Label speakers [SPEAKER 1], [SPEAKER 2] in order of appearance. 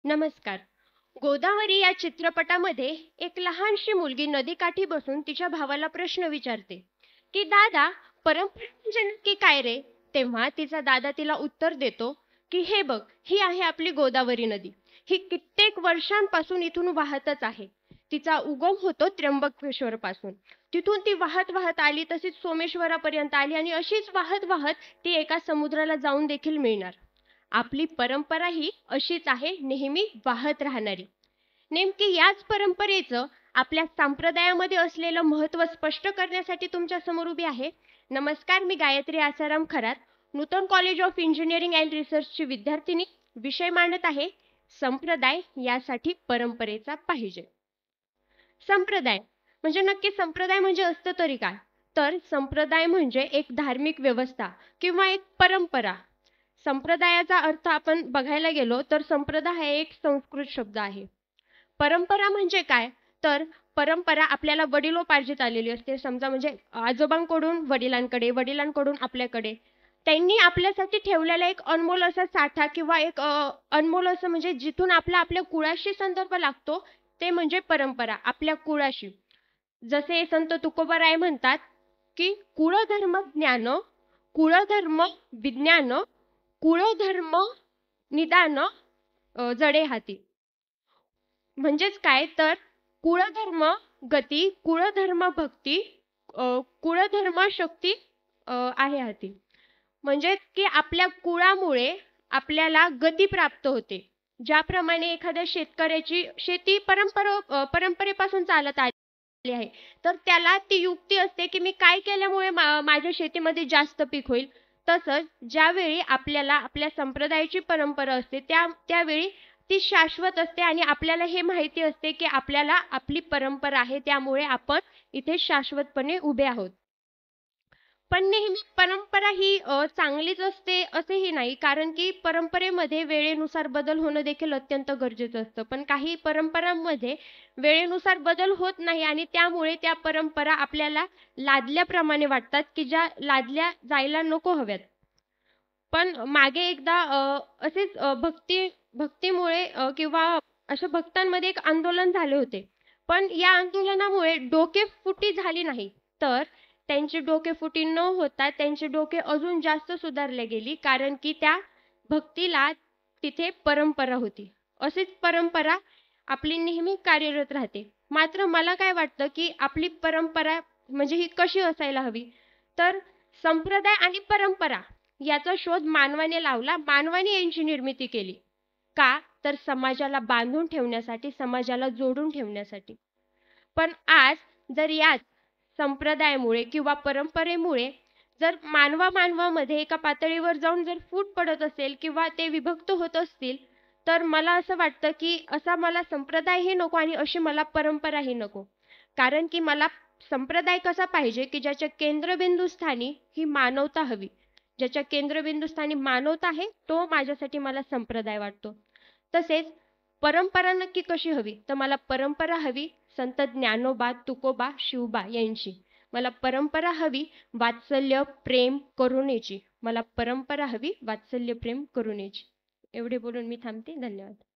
[SPEAKER 1] नमस्कार. गोदावरी या चित्रपटामध्ये एक लहानशी मुलगी नदीकाठी बसून तिच्या भावाला प्रश्न विचारते, की दादा, परंपरा म्हणजे नक्की काय रे? तेव्हा तिचा दादा तिला उत्तर देतो, की हे बघ, ही आहे आपली गोदावरी नदी. ही कित्येक वर्षांपासून इथून वाहतच आहे. तिचा उगम होतो त्र्यंबकेश्वर पासून. तिथून ती वाहत वाहत आली, तशीच सोमेश्वरापर्यंत आली आणि अशीच वाहत वाहत ती एका समुद्राला जाऊन देखील मिळणार. आपली परंपरा ही अशीच आहे, नेहमी वाहत राहणारी. नेमकी याच परंपरेचं आपल्या संप्रदायामध्ये असलेलं महत्त्व स्पष्ट करण्यासाठी तुमच्या समोर उभी आहे. नमस्कार, मी गायत्री आसाराम खरात, नूतन कॉलेज ऑफ इंजिनिअरिंग अँड रिसर्चची विद्यार्थिनी. विषय मांडत आहे, संप्रदाय यासाठी परंपरेचा पाहिजे. संप्रदाय म्हणजे नक्की संप्रदाय म्हणजे असतं तरी काय? तर संप्रदाय म्हणजे एक धार्मिक व्यवस्था किंवा एक परंपरा. संप्रदायाचा अर्थ आपण बघायला गेलो तर संप्रदाय हा एक संस्कृत शब्द आहे. परंपरा म्हणजे काय? तर परंपरा आपल्याला वडिलोपार्जित आलेली असते. समजा म्हणजे आजोबांकडून वडिलांकडे, वडिलांकडून आपल्याकडे. त्यांनी आपल्यासाठी ठेवलेला एक अनमोल असा साठा किंवा एक अनमोल असं म्हणजे जिथून आपल्या कुळाशी संदर्भ लागतो, ते म्हणजे परंपरा, आपल्या कुळाशी. जसे संत तुकोबाराय म्हणतात, की कुळधर्म ज्ञान, कुळधर्म विज्ञान, कुळधर्म निदान जडे हाती. म्हणजेच काय तर कुळधर्म गती, कुळधर्म भक्ती, कुळधर्म शक्ती आहे हाती. म्हणजे की आपल्या कुळामुळे आपल्याला गती प्राप्त होते. ज्याप्रमाणे एखाद्या शेतकऱ्याची शेती परंपरेपासून चालत आली आहे. तर त्याला ती युक्ती असते, की मी काय केल्यामुळे माझ्या शेतीमध्ये जास्त पीक होईल. तसंच ज्यावेळी आपल्याला आपल्या संप्रदायाची परंपरा असते, त्यावेळी ती शाश्वत असते आणि आपल्याला हे माहिती असते, की आपल्याला आपली परंपरा आहे, त्यामुळे आपण इथे शाश्वतपणे उभे आहोत. पण नेहमी परंपरा ही चांगलीच असते असेही नाही. कारण की परंपरेमध्ये वेळेनुसार बदल होणं देखील अत्यंत गरजेचं असतं. पण काही परंपरांमध्ये वेळेनुसार बदल होत नाही आणि त्यामुळे त्या परंपरा आपल्याला लादल्याप्रमाणे वाटतात, की ज्या लादल्या जायला नको हव्यात. पण मागे एकदा असेच भक्तीमुळे किंवा अशा भक्तांमध्ये एक आंदोलन झाले होते. पण या आंदोलनामुळे डोकेफुटी झाली नाही, तर त्यांची डोकेफुटी न होता त्यांचे डोके अजून जास्त सुधारले गेली. कारण की त्या भक्तीला तिथे परंपरा होती. अशीच परंपरा आपली नेहमी कार्यरत राहते. मात्र मला काय वाटतं, की आपली परंपरा म्हणजे ही कशी असायला हवी? तर संप्रदाय आणि परंपरा याचा शोध मानवाने लावला. मानवाने यांची निर्मिती केली. का? तर समाजाला बांधून ठेवण्यासाठी, समाजाला जोडून ठेवण्यासाठी. पण आज जर याच संप्रदायामुळे किंवा परंपरेमुळे जर मानवा-मानवामध्ये एका पातळीवर जाऊन जर फूट पडत असेल किंवा ते विभक्त होत असतील, तर मला असं वाटतं, की असा मला संप्रदायही नको आणि अशी मला परंपराही नको. कारण की मला संप्रदाय कसा पाहिजे, की ज्याच्या केंद्रबिंदूस्थानी ही मानवता हवी. ज्याच्या केंद्रबिंदूस्थानी मानवता आहे, तो माझ्यासाठी मला संप्रदाय वाटतो. तसेच परंपरा नक्की कशी हवी? तर मला परंपरा हवी संत ज्ञानोबा, तुकोबा, शिवबा यांची. मला परंपरा हवी वात्सल्य, प्रेम, करुणेची. मला परंपरा हवी वात्सल्य, प्रेम, करुणेची. एवढे बोलून मी थांबते. धन्यवाद.